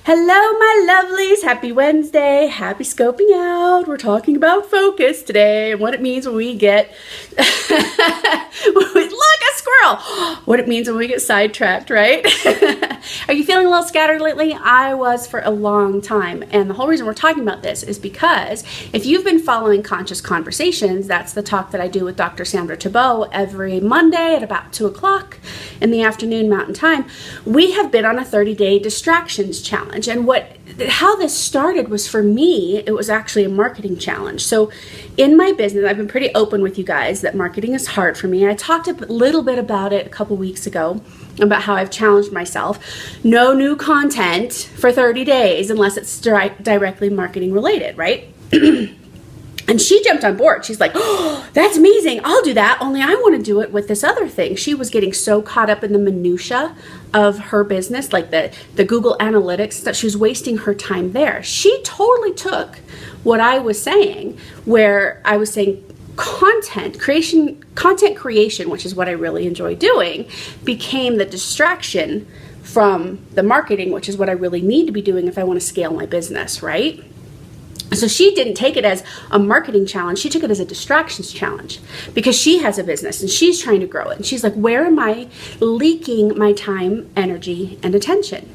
Hello, my lovelies. Happy Wednesday. Happy scoping out. We're talking about focus today and what it means when we get, look, a squirrel. What it means when we get sidetracked, right? Are you feeling a little scattered lately? I was for a long time. And the whole reason we're talking about this is because if you've been following Conscious Conversations, that's the talk that I do with Dr. Sandra Thibault every Monday at about 2 o'clock in the afternoon Mountain Time. We have been on a 30-day distractions challenge. And how this started was, for me, it was actually a marketing challenge. So in my business, I've been pretty open with you guys that marketing is hard for me. I talked a little bit about it a couple weeks ago, about how I've challenged myself. No new content for 30 days unless it's directly marketing related, right? And she jumped on board. She's like, oh, that's amazing. I'll do that. Only I want to do it with this other thing. She was getting so caught up in the minutia of her business, like the Google Analytics, that she was wasting her time there. She totally took what I was saying, where I was saying content creation, which is what I really enjoy doing, became the distraction from the marketing, which is what I really need to be doing if I want to scale my business, right? So she didn't take it as a marketing challenge. She took it as a distractions challenge because she has a business and she's trying to grow it. And she's like, where am I leaking my time, energy, and attention?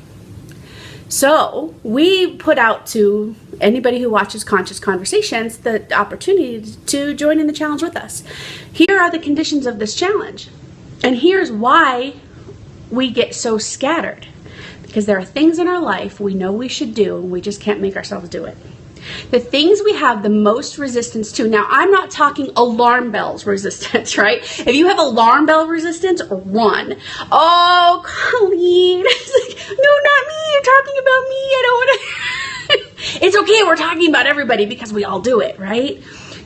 So we put out to anybody who watches Conscious Conversations the opportunity to join in the challenge with us. Here are the conditions of this challenge. And here's why we get so scattered. Because there are things in our life we know we should do and we just can't make ourselves do it. The things we have the most resistance to. Now, I'm not talking alarm bells resistance, right? If you have alarm bell resistance, run. Oh, Colleen. It's like, no, not me. You're talking about me. I don't want to. It's okay. We're talking about everybody because we all do it, right?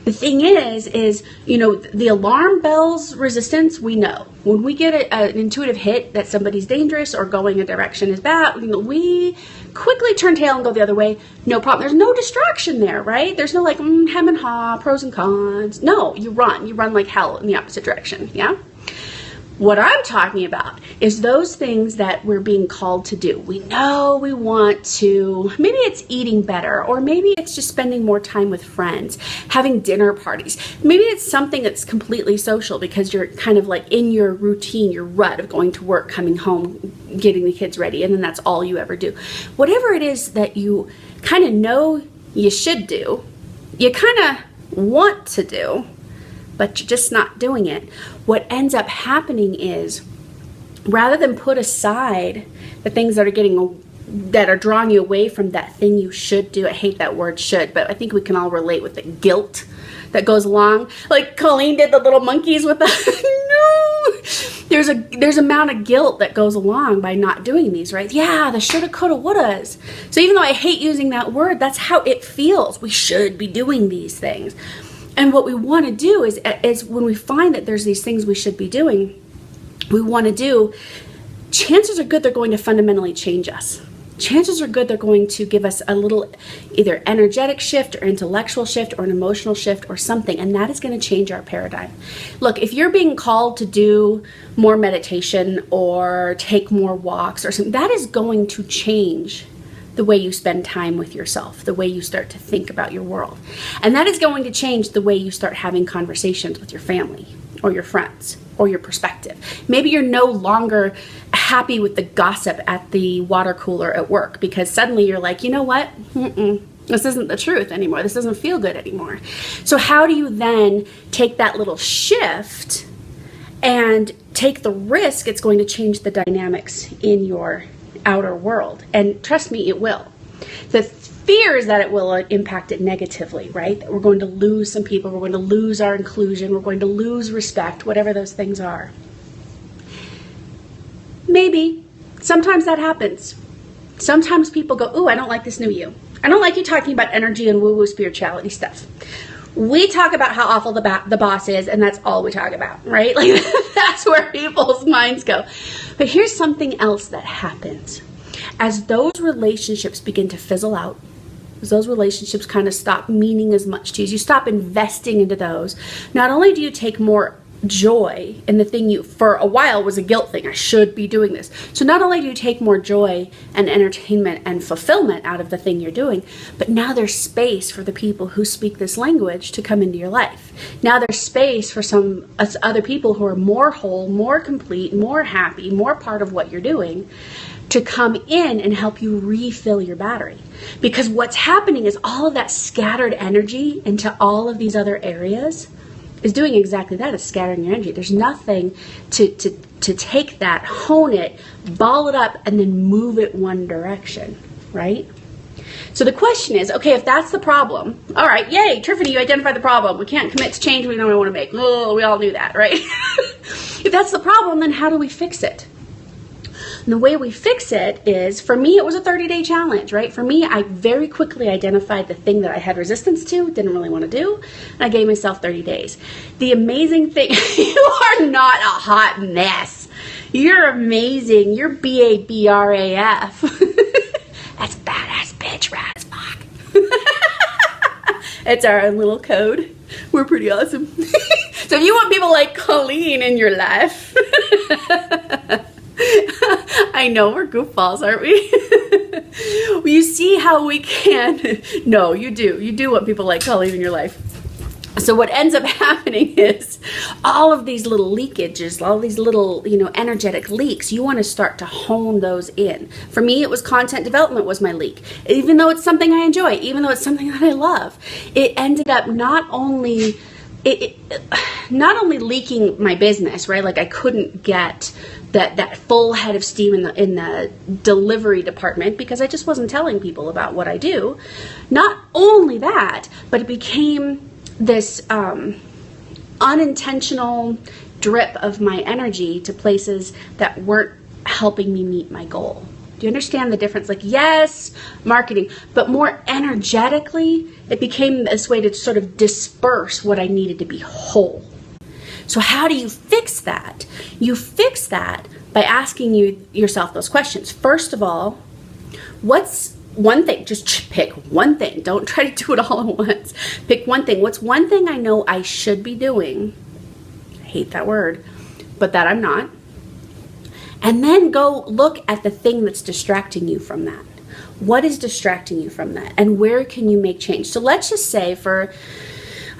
The thing is, the alarm bells resistance, we know. When we get an intuitive hit that somebody's dangerous or going a direction is bad, we quickly turn tail and go the other way. No problem. There's no distraction there, right? There's no like hem and haw, pros and cons. No, you run. You run like hell in the opposite direction, yeah? What I'm talking about is those things that we're being called to do. We know we want to, maybe it's eating better, or maybe it's just spending more time with friends, having dinner parties. Maybe it's something that's completely social because you're kind of like in your routine, your rut of going to work, coming home, getting the kids ready, and then that's all you ever do. Whatever it is that you kind of know you should do, you kind of want to do, but you're just not doing it. What ends up happening is, rather than put aside the things that are drawing you away from that thing you should do. I hate that word should, but I think we can all relate with the guilt that goes along. Like Colleen did the little monkeys with the no. There's amount of guilt that goes along by not doing these, right? Yeah, the shoulda, coulda, wouldas. So even though I hate using that word, that's how it feels. We should be doing these things. And what we want to do is when we find that there's these things we should be doing, we want to do, chances are good they're going to fundamentally change us. Chances are good they're going to give us a little either energetic shift or intellectual shift or an emotional shift or something, and that is going to change our paradigm. Look, if you're being called to do more meditation or take more walks or something, that is going to change the way you spend time with yourself, the way you start to think about your world. And that is going to change the way you start having conversations with your family or your friends or your perspective. Maybe you're no longer happy with the gossip at the water cooler at work because suddenly you're like, you know what? This isn't the truth anymore. This doesn't feel good anymore. So how do you then take that little shift and take the risk it's going to change the dynamics in your outer world? And trust me, it will. The fear is that it will impact it negatively, right? That we're going to lose some people, we're going to lose our inclusion, we're going to lose respect, whatever those things are. Maybe. Sometimes that happens. Sometimes people go, ooh, I don't like this new you. I don't like you talking about energy and woo-woo spirituality stuff. We talk about how awful the boss is, and that's all we talk about, right? Like that's where people's minds go. But here's something else that happens. As those relationships begin to fizzle out, as those relationships kind of stop meaning as much to you, as you stop investing into those, not only do you take more joy in the thing you, for a while, was a guilt thing. I should be doing this. So not only do you take more joy and entertainment and fulfillment out of the thing you're doing, but now there's space for the people who speak this language to come into your life. Now there's space for some other people who are more whole, more complete, more happy, more part of what you're doing, to come in and help you refill your battery. Because what's happening is all of that scattered energy into all of these other areas is doing exactly that. It's scattering your energy. There's nothing to take that, hone it, ball it up, and then move it one direction, right? So the question is, okay, if that's the problem, all right, yay, Triffany, you identified the problem. We can't commit to change we don't want to make. Oh, we all knew that, right? If that's the problem, then how do we fix it? And the way we fix it is, for me, it was a 30-day challenge, right? For me, I very quickly identified the thing that I had resistance to, didn't really want to do, and I gave myself 30 days. The amazing thing, you are not a hot mess. You're amazing. You're BABRAF. That's badass bitch, rad as fuck. It's our own little code. We're pretty awesome. So if you want people like Colleen in your life, I know we're goofballs, aren't we? Well, you see how we can. No, you do. You do want people like Colleen in your life. So what ends up happening is all of these little leakages, all these little, energetic leaks, you want to start to hone those in. For me, it was content development was my leak. Even though it's something I enjoy, even though it's something that I love, it ended up not only leaking my business, right? Like I couldn't get that full head of steam in the delivery department because I just wasn't telling people about what I do. Not only that, but it became this unintentional drip of my energy to places that weren't helping me meet my goal. Do you understand the difference? Like, yes, marketing, but more energetically, it became this way to sort of disperse what I needed to be whole. So how do you fix that? You fix that by asking yourself those questions. First of all, what's one thing? Just pick one thing. Don't try to do it all at once. Pick one thing. What's one thing I know I should be doing? I hate that word, but that I'm not. And then go look at the thing that's distracting you from that. What is distracting you from that? And where can you make change? So let's just say, for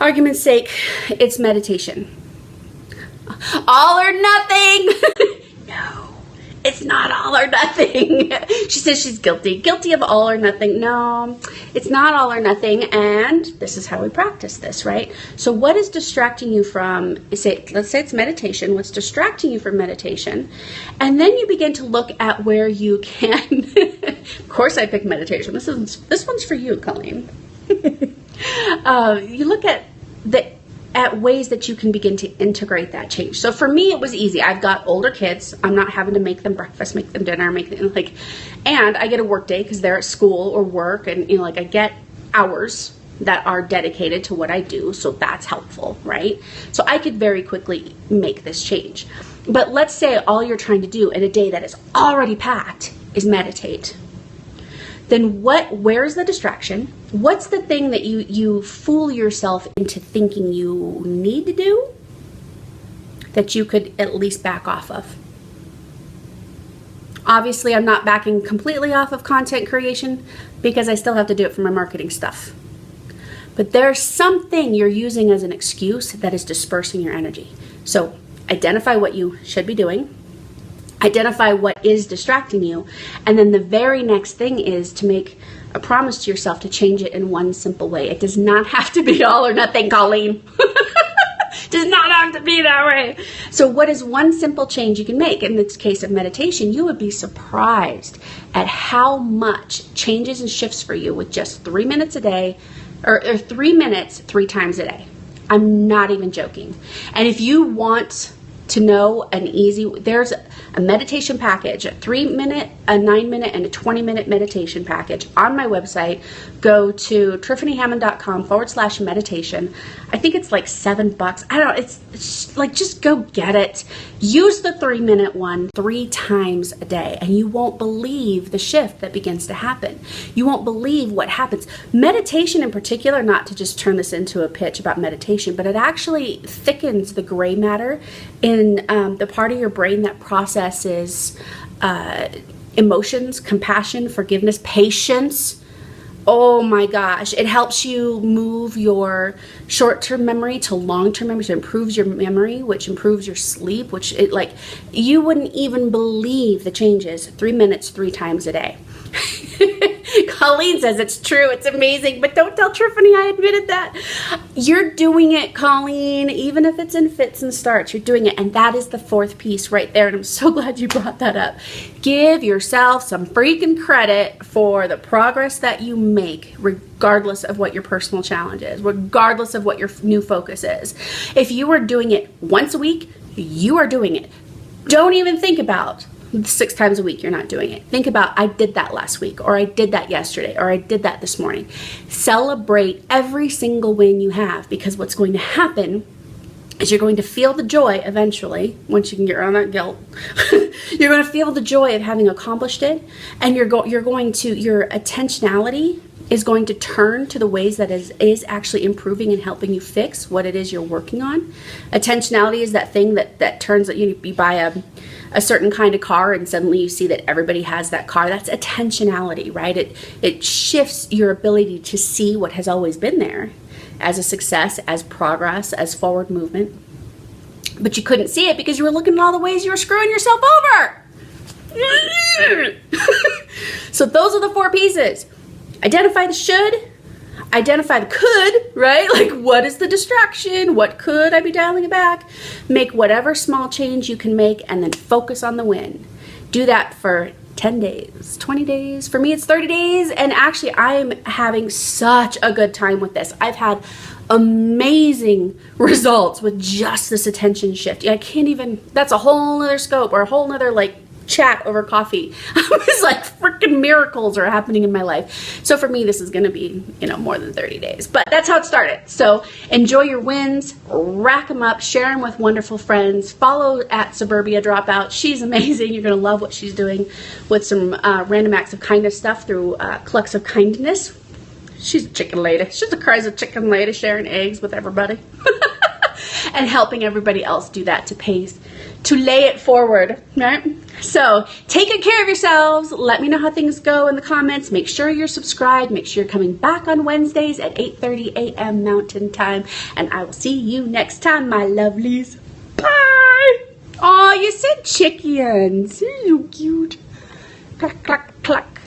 argument's sake, it's meditation. All or nothing. No, it's not all or nothing. She says she's guilty of all or nothing. No, it's not all or nothing. And this is how we practice this, right? So what is distracting you from, let's say it's meditation. What's distracting you from meditation? And then you begin to look at where you can, of course I picked meditation. This one's for you, Colleen. You look at ways that you can begin to integrate that change. So for me, it was easy. I've got older kids. I'm not having to make them breakfast, make them dinner, and I get a work day because they're at school or work, and I get hours that are dedicated to what I do. So that's helpful, right? So I could very quickly make this change. But let's say all you're trying to do in a day that is already packed is meditate. Then where's the distraction? What's the thing that you fool yourself into thinking you need to do that you could at least back off of? Obviously, I'm not backing completely off of content creation because I still have to do it for my marketing stuff. But there's something you're using as an excuse that is dispersing your energy. So identify what you should be doing. Identify what is distracting you. And then the very next thing is to make a promise to yourself to change it in one simple way. It does not have to be all or nothing, Colleen. It does not have to be that way. So what is one simple change you can make? In this case of meditation, you would be surprised at how much changes and shifts for you with just 3 minutes a day, or 3 minutes 3 times a day. I'm not even joking. And if you want to know an easy, there's a meditation package, a 3-minute, a 9-minute, and a 20-minute meditation package on my website. Go to tiffanyhammond.com/meditation. I think it's like $7. I don't know. It's like, just go get it. Use the 3-minute one 3 times a day, and you won't believe the shift that begins to happen. You won't believe what happens. Meditation in particular, not to just turn this into a pitch about meditation, but it actually thickens the gray matter in the part of your brain that processes emotions, compassion, forgiveness, patience. Oh my gosh, it helps you move your short-term memory to long-term memory. So it improves your memory, which improves your sleep, which you wouldn't even believe the changes. 3 minutes, 3 times a day. Colleen says it's true, it's amazing, but don't tell Triffany I admitted that. You're doing it, Colleen, even if it's in fits and starts, you're doing it. And that is the 4th piece right there. And I'm so glad you brought that up. Give yourself some freaking credit for the progress that you make, regardless of what your personal challenge is, regardless of what your new focus is. If you are doing it once a week, you are doing it. Don't even think about 6 times a week you're not doing it. Think about, I did that last week, or I did that yesterday, or I did that this morning. Celebrate every single win you have, because what's going to happen is you're going to feel the joy eventually, once you can get around that guilt. You're going to feel the joy of having accomplished it, and your attentionality is going to turn to the ways that is actually improving and helping you fix what it is you're working on. Attentionality is that thing that turns, you buy a certain kind of car and suddenly you see that everybody has that car. That's attentionality, right? It shifts your ability to see what has always been there as a success, as progress, as forward movement. But you couldn't see it because you were looking at all the ways you were screwing yourself over. So those are the 4 pieces. Identify the should, identify the could, right? Like, what is the distraction? What could I be dialing back? Make whatever small change you can make, and then focus on the win. Do that for 10 days, 20 days. For me, it's 30 days. And actually, I'm having such a good time with this. I've had amazing results with just this attention shift. I can't even, that's a whole nother scope, or a whole nother chat over coffee. It's like freaking miracles are happening in my life. So for me, this is going to be, more than 30 days, but that's how it started. So enjoy your wins, rack them up, share them with wonderful friends. Follow at Suburbia Dropout. She's amazing. You're going to love what she's doing with some random acts of kindness stuff through Clucks of Kindness. She's a chicken lady. She's a crazy chicken lady, sharing eggs with everybody and helping everybody else do that to lay it forward, right? So take good care of yourselves. Let me know how things go in the comments. Make sure you're subscribed. Make sure you're coming back on Wednesdays at 8:30 a.m. Mountain Time. And I will see you next time, my lovelies. Bye. Oh, you said chickens. You're so cute. Cluck, cluck, cluck.